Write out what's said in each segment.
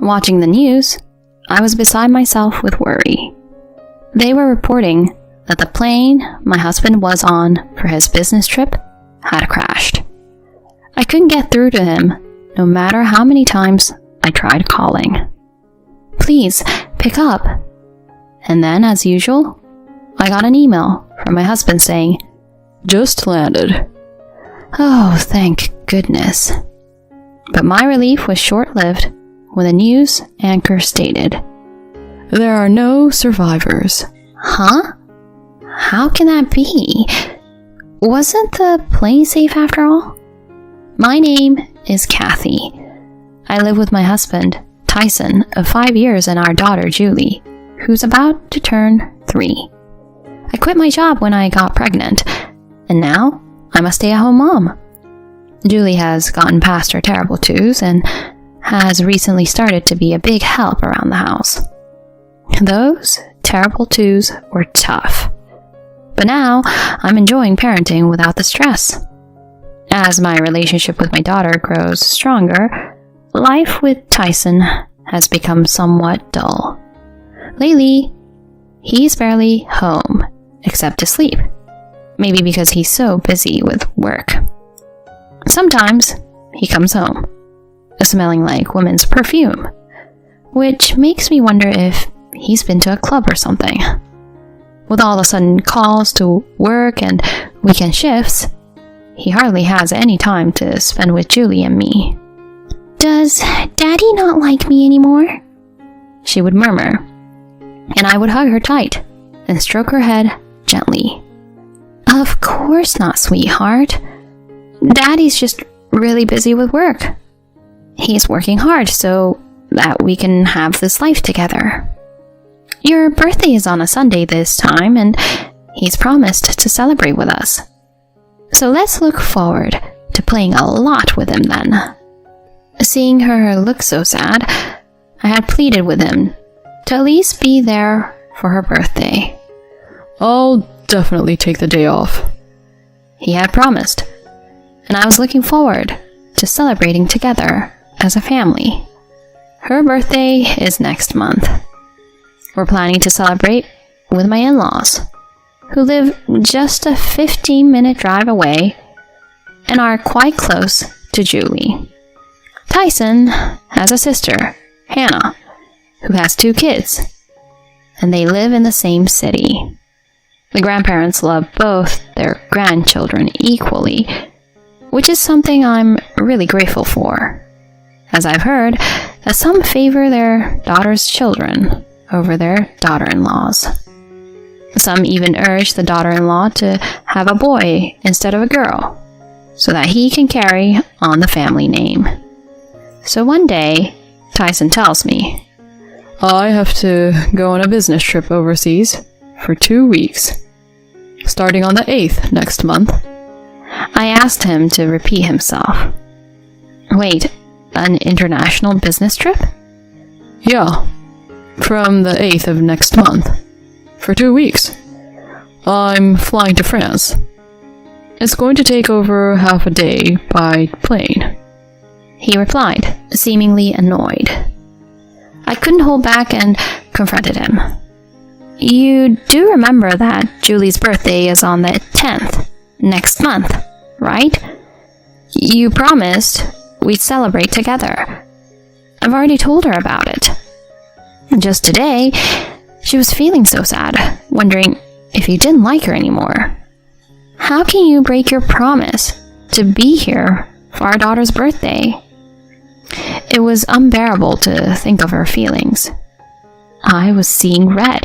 Watching the news, I was beside myself with worry. They were reporting that the plane my husband was on for his business trip had crashed. I couldn't get through to him, no matter how many times I tried calling. Please, pick up. And then, as usual, I got an email from my husband saying, "Just landed." Oh, thank goodness. But my relief was short-lived when the news anchor stated, "There are no survivors." Huh? How can that be? Wasn't the plane safe after all? My name is Kathy. I live with my husband, Tyson, of 5 years, and our daughter, Julie, who's about to turn 3. I quit my job when I got pregnant, and now I'm a stay-at-home mom. Julie has gotten past her terrible twos and has recently started to be a big help around the house. Those terrible twos were tough. But now I'm enjoying parenting without the stress. As my relationship with my daughter grows stronger, life with Tyson has become somewhat dull. Lately, he's barely home, except to sleep. Maybe because he's so busy with work. Sometimes he comes home, smelling like women's perfume, which makes me wonder if he's been to a club or something. With all the sudden calls to work and weekend shifts, he hardly has any time to spend with Julie and me. "Does Daddy not like me anymore?" she would murmur, and I would hug her tight and stroke her head gently. "Of course not, sweetheart. Daddy's just really busy with work. He's working hard so that we can have this life together. Your birthday is on a Sunday this time, and he's promised to celebrate with us. So let's look forward to playing a lot with him then." Seeing her look so sad, I had pleaded with him to at least be there for her birthday. "I'll definitely take the day off," he had promised, and I was looking forward to celebrating together as a family. Her birthday is next month. We're planning to celebrate with my in-laws, who live just a 15-minute drive away and are quite close to Julie. Tyson has a sister, Hannah, who has 2 kids, and they live in the same city. The grandparents love both their grandchildren equally, which is something I'm really grateful for, as I've heard that some favor their daughter's children over their daughter-in-laws. Some even urge the daughter-in-law to have a boy instead of a girl, so that he can carry on the family name. So one day, Tyson tells me, "I have to go on a business trip overseas for 2 weeks, starting on the 8th next month." I asked him to repeat himself. "Wait, an international business trip?" "Yeah, from the 8th of next month, for 2 weeks. I'm flying to France. It's going to take over half a day by plane," he replied, seemingly annoyed. I couldn't hold back and confronted him. "You do remember that Julie's birthday is on the 10th, next month, right? You promised we'd celebrate together. I've already told her about it. Just today, she was feeling so sad, wondering if you didn't like her anymore. How can you break your promise to be here for our daughter's birthday?" It was unbearable to think of her feelings. I was seeing red.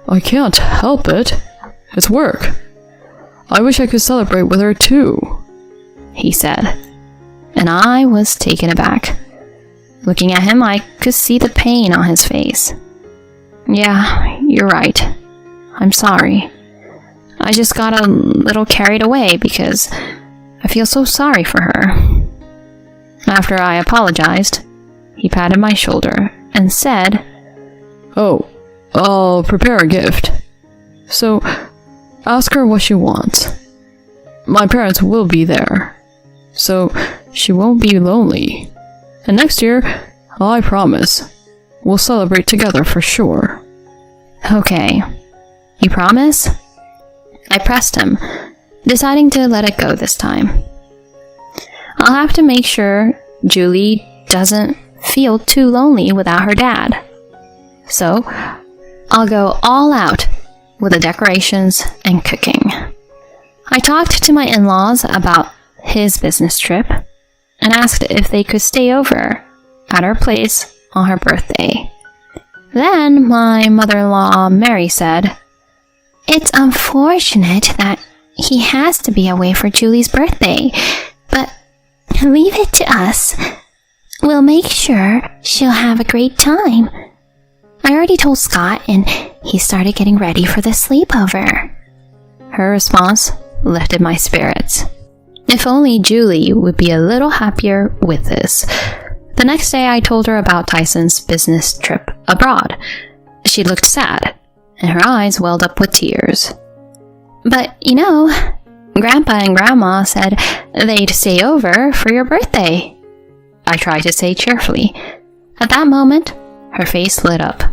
"I can't help it. It's work. I wish I could celebrate with her too," he said, and I was taken aback. Looking at him, I could see the pain on his face. "Yeah, you're right. I'm sorry. I just got a little carried away because I feel so sorry for her." After I apologized, he patted my shoulder and said, "Oh, I'll prepare a gift. So, ask her what she wants. My parents will be there, so she won't be lonely. And next year, I promise. We'll celebrate together for sure. Okay. You promise? I pressed him, deciding to let it go this time. I'll have to make sure Julie doesn't feel too lonely without her dad. So, I'll go all out with the decorations and cooking. I talked to my in-laws about his business trip and asked if they could stay over at our place on her birthday. Then my mother-in-law, Mary, said, "It's unfortunate that he has to be away for Julie's birthday, but leave it to us. We'll make sure she'll have a great time." I already told Scott, and he started getting ready for the sleepover. Her response lifted my spirits. If only Julie would be a little happier with this. The next day I told her about Tyson's business trip abroad. She looked sad, and her eyes welled up with tears. "But, Grandpa and Grandma said they'd stay over for your birthday," I tried to say cheerfully. At that moment, her face lit up.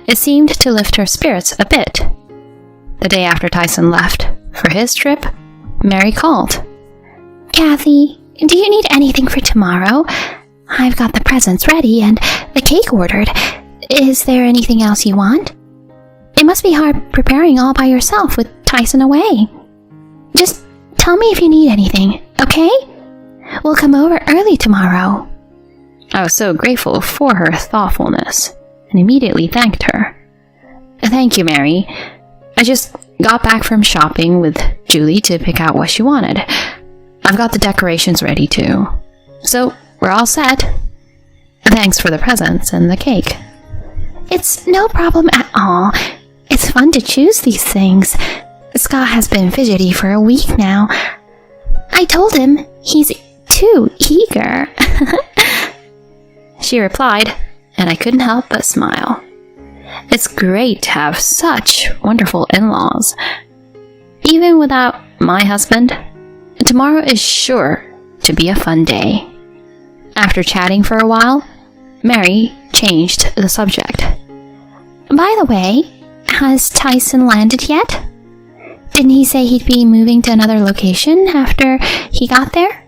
It seemed to lift her spirits a bit. The day after Tyson left for his trip, Mary called. "Kathy, do you need anything for tomorrow? I've got the presents ready and the cake ordered. Is there anything else you want? It must be hard preparing all by yourself with Tyson away. Just tell me if you need anything, okay? We'll come over early tomorrow." I was so grateful for her thoughtfulness and immediately thanked her. "Thank you, Mary. I just got back from shopping with Julie to pick out what she wanted. I've got the decorations ready too. So we're all set. Thanks for the presents and the cake." "It's no problem at all. It's fun to choose these things. Scott has been fidgety for a week now. I told him he's too eager." She replied, and I couldn't help but smile. It's great to have such wonderful in-laws. Even without my husband, tomorrow is sure to be a fun day. After chatting for a while, Mary changed the subject. "By the way, has Tyson landed yet? Didn't he say he'd be moving to another location after he got there?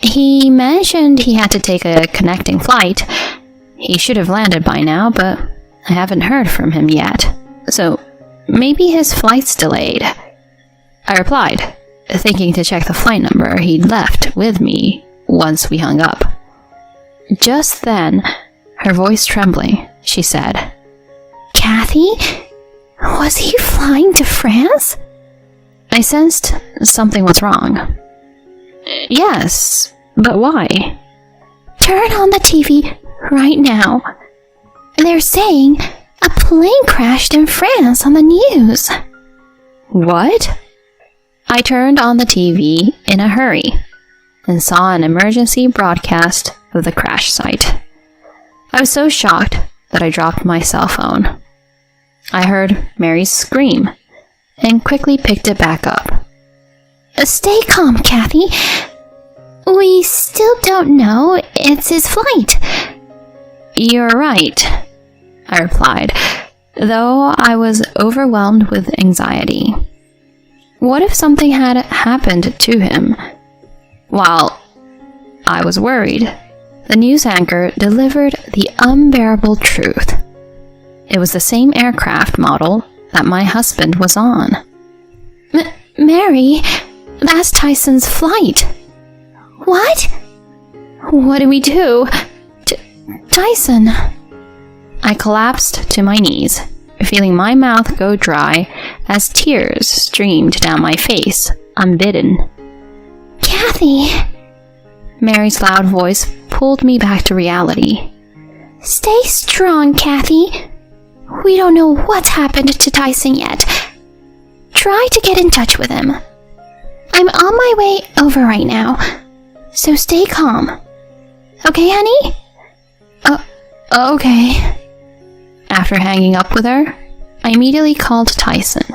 He mentioned he had to take a connecting flight. He should have landed by now, but I haven't heard from him yet. So maybe his flight's delayed." I replied, thinking to check the flight number he'd left with me once we hung up. Just then, her voice trembling, she said, "Kathy, was he flying to France?" I sensed something was wrong. "Yes, but why?" "Turn on the TV right now. They're saying a plane crashed in France on the news." "What?" I turned on the TV in a hurry and saw an emergency broadcast of the crash site. I was so shocked that I dropped my cell phone. I heard Mary's scream and quickly picked it back up. "Stay calm, Kathy. We still don't know it's his flight." "You're right," I replied, though I was overwhelmed with anxiety. What if something had happened to him? While I was worried, the news anchor delivered the unbearable truth. It was the same aircraft model that my husband was on. Mary, that's Tyson's flight." "What? What do we do? Tyson." I collapsed to my knees, feeling my mouth go dry as tears streamed down my face, unbidden. "Kathy," Mary's loud voice pulled me back to reality. "Stay strong, Kathy. We don't know what's happened to Tyson yet. Try to get in touch with him. I'm on my way over right now, so stay calm. Okay, honey?" Okay." After hanging up with her, I immediately called Tyson,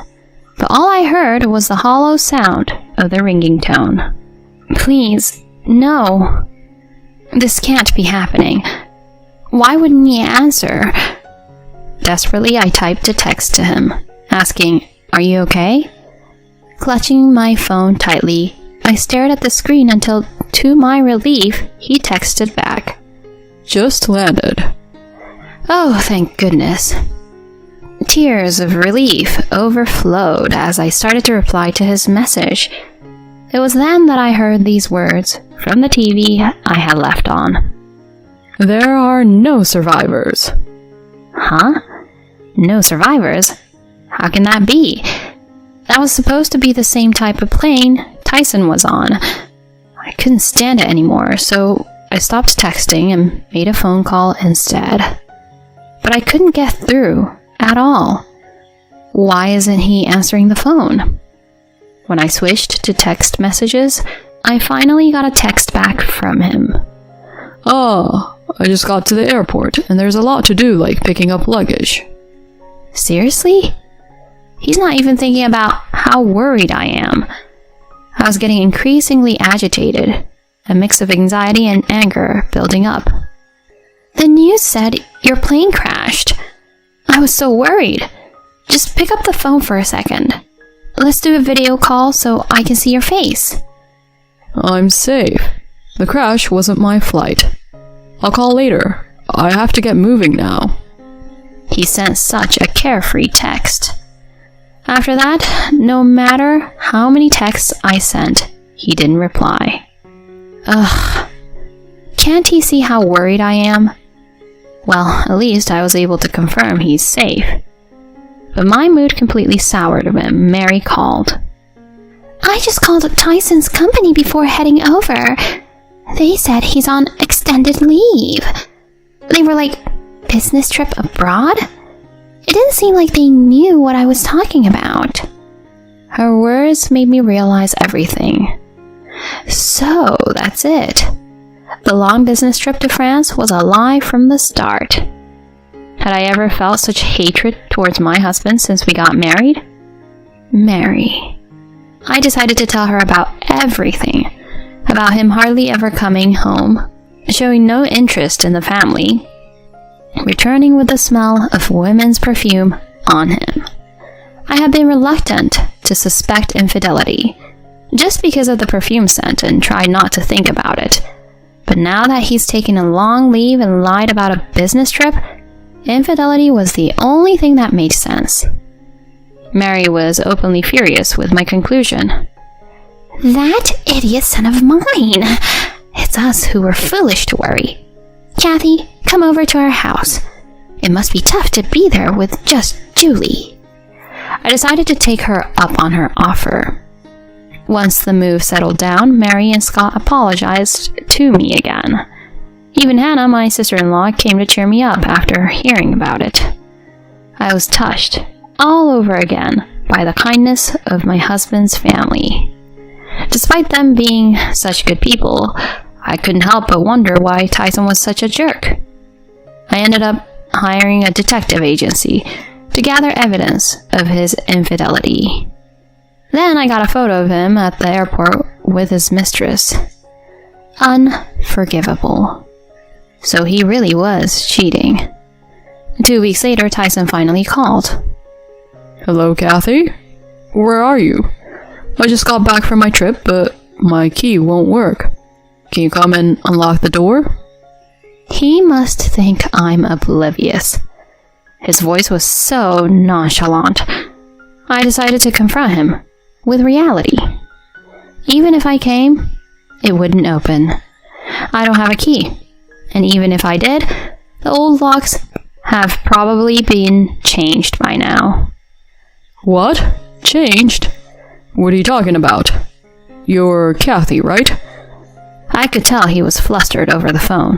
but all I heard was the hollow sound of the ringing tone. "Please, no. This can't be happening. Why wouldn't he answer? Desperately, I typed a text to him, asking, "Are you okay?" Clutching my phone tightly, I stared at the screen until, to my relief, he texted back, "Just landed." Oh, thank goodness. Tears of relief overflowed as I started to reply to his message. It was then that I heard these words from the TV I had left on. "There are no survivors." Huh? No survivors? How can that be? That was supposed to be the same type of plane Tyson was on. I couldn't stand it anymore, so I stopped texting and made a phone call instead. But I couldn't get through at all. Why isn't he answering the phone? When I switched to text messages, I finally got a text back from him. "Oh, I just got to the airport, and there's a lot to do, like picking up luggage." Seriously? He's not even thinking about how worried I am. I was getting increasingly agitated, a mix of anxiety and anger building up. The news said your plane crashed. I was so worried. Just pick up the phone for a second. Let's do a video call so I can see your face. "I'm safe. The crash wasn't my flight. I'll call later. I have to get moving now." He sent such a carefree text. After that, no matter how many texts I sent, he didn't reply. Ugh. Can't he see how worried I am? Well, at least I was able to confirm he's safe. But my mood completely soured when Mary called. I just called Tyson's company before heading over. They said he's on extended leave. They were like, business trip abroad? It didn't seem like they knew what I was talking about. Her words made me realize everything. So, that's it. The long business trip to France was a lie from the start. Had I ever felt such hatred towards my husband since we got married? Mary. I decided to tell her about everything. About him hardly ever coming home, showing no interest in the family, returning with the smell of women's perfume on him. I had been reluctant to suspect infidelity, just because of the perfume scent, and tried not to think about it. But now that he's taken a long leave and lied about a business trip, infidelity was the only thing that made sense. Mary was openly furious with my conclusion. That idiot son of mine! It's us who were foolish to worry. Kathy, come over to our house. It must be tough to be there with just Julie. I decided to take her up on her offer. Once the move settled down, Mary and Scott apologized to me again. Even Hannah, my sister-in-law, came to cheer me up after hearing about it. I was touched all over again by the kindness of my husband's family. Despite them being such good people, I couldn't help but wonder why Tyson was such a jerk. I ended up hiring a detective agency to gather evidence of his infidelity. Then I got a photo of him at the airport with his mistress. Unforgivable. So he really was cheating. 2 weeks later, Tyson finally called. "Hello, Kathy? Where are you? I just got back from my trip, but my key won't work. Can you come and unlock the door?" He must think I'm oblivious. His voice was so nonchalant. I decided to confront him with reality. Even if I came, it wouldn't open. I don't have a key. And even if I did, the old locks have probably been changed by now. "What? Changed? What are you talking about? You're Kathy, right?" I could tell he was flustered over the phone.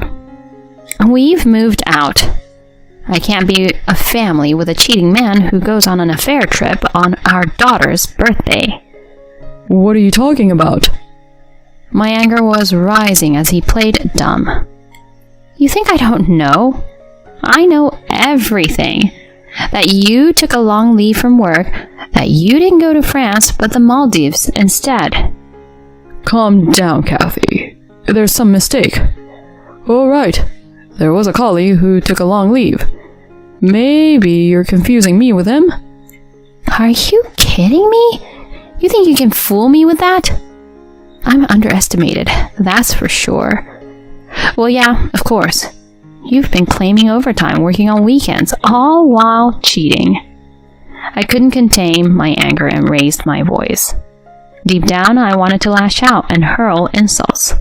We've moved out. I can't be a family with a cheating man who goes on an affair trip on our daughter's birthday. "What are you talking about?" My anger was rising as he played dumb. You think I don't know? I know everything. That you took a long leave from work, that you didn't go to France but the Maldives instead. "Calm down, Kathy. There's some mistake." "All right. There was a colleague who took a long leave. Maybe you're confusing me with him? Are you kidding me? You think you can fool me with that? I'm underestimated, that's for sure. Well, yeah, of course. You've been claiming overtime, working on weekends, all while cheating. I couldn't contain my anger and raised my voice. Deep down, I wanted to lash out and hurl insults.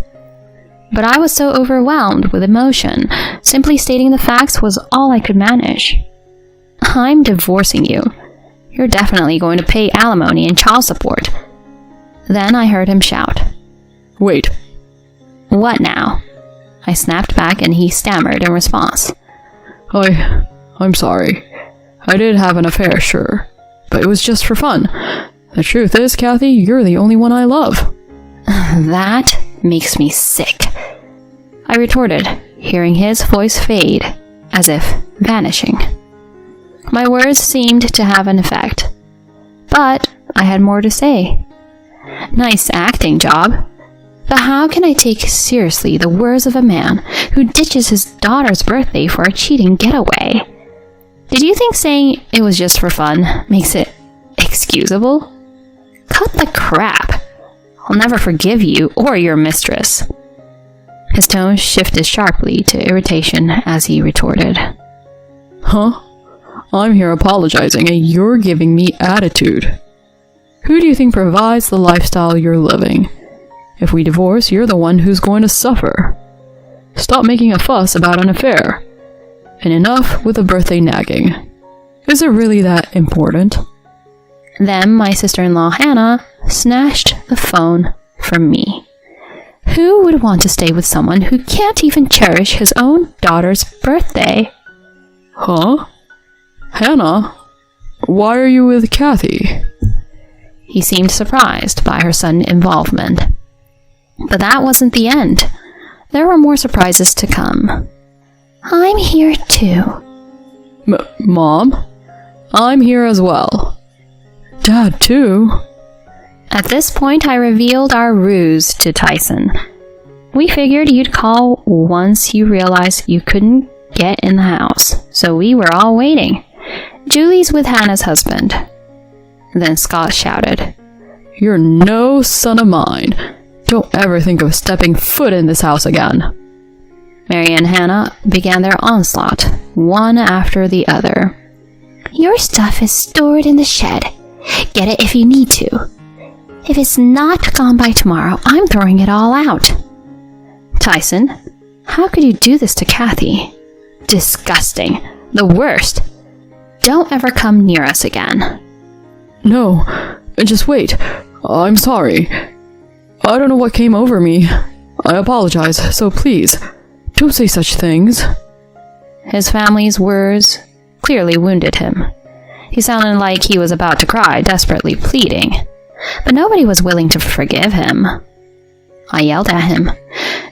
But I was so overwhelmed with emotion, simply stating the facts was all I could manage. I'm divorcing you. You're definitely going to pay alimony and child support. Then I heard him shout. Wait. What now? I snapped back and he stammered in response. I'm sorry. I did have an affair, sure. But it was just for fun. The truth is, Kathy, you're the only one I love. That makes me sick. I retorted, hearing his voice fade, as if vanishing. My words seemed to have an effect. But I had more to say. Nice acting job. But how can I take seriously the words of a man who ditches his daughter's birthday for a cheating getaway? Did you think saying it was just for fun makes it excusable? Cut the crap. I'll never forgive you or your mistress. His tone shifted sharply to irritation as he retorted. Huh? I'm here apologizing and you're giving me attitude. Who do you think provides the lifestyle you're living? If we divorce, you're the one who's going to suffer. Stop making a fuss about an affair. And enough with the birthday nagging. Is it really that important? Then my sister-in-law Hannah snatched the phone from me. Who would want to stay with someone who can't even cherish his own daughter's birthday? Huh? Hannah? Why are you with Kathy? He seemed surprised by her sudden involvement. But that wasn't the end. There were more surprises to come. I'm here too. Mom? I'm here as well. Dad too? At this point, I revealed our ruse to Tyson. We figured you'd call once you realized you couldn't get in the house, so we were all waiting. Julie's with Hannah's husband. Then Scott shouted, You're no son of mine. Don't ever think of stepping foot in this house again. Mary and Hannah began their onslaught, one after the other. Your stuff is stored in the shed. Get it if you need to. If it's not gone by tomorrow, I'm throwing it all out. Tyson, how could you do this to Kathy? Disgusting. The worst. Don't ever come near us again. No, just wait. I'm sorry. I don't know what came over me. I apologize, so please, don't say such things. His family's words clearly wounded him. He sounded like he was about to cry, desperately pleading. But nobody was willing to forgive him. I yelled at him.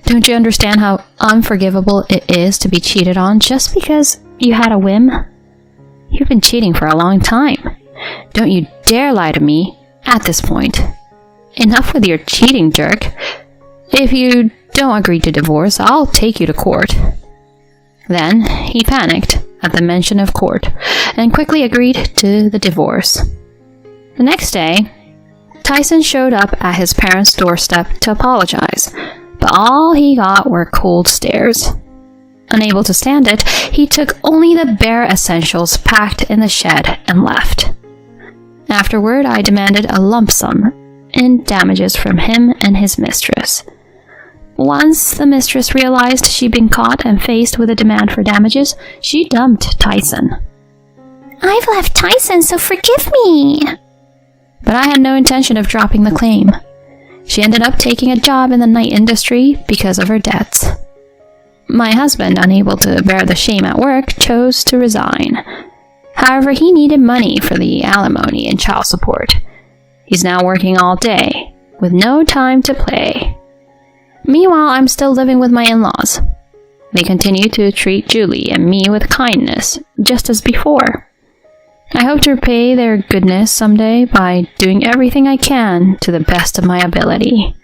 Don't you understand how unforgivable it is to be cheated on just because you had a whim? You've been cheating for a long time. Don't you dare lie to me at this point. Enough with your cheating, jerk. If you don't agree to divorce, I'll take you to court. Then he panicked at the mention of court and quickly agreed to the divorce. The next day, Tyson showed up at his parents' doorstep to apologize, but all he got were cold stares. Unable to stand it, he took only the bare essentials packed in the shed and left. Afterward, I demanded a lump sum in damages from him and his mistress. Once the mistress realized she'd been caught and faced with a demand for damages, she dumped Tyson. I've left Tyson, so forgive me. But I had no intention of dropping the claim. She ended up taking a job in the night industry because of her debts. My husband, unable to bear the shame at work, chose to resign. However, he needed money for the alimony and child support. He's now working all day, with no time to play. Meanwhile, I'm still living with my in-laws. They continue to treat Julie and me with kindness, just as before. I hope to repay their goodness someday by doing everything I can to the best of my ability.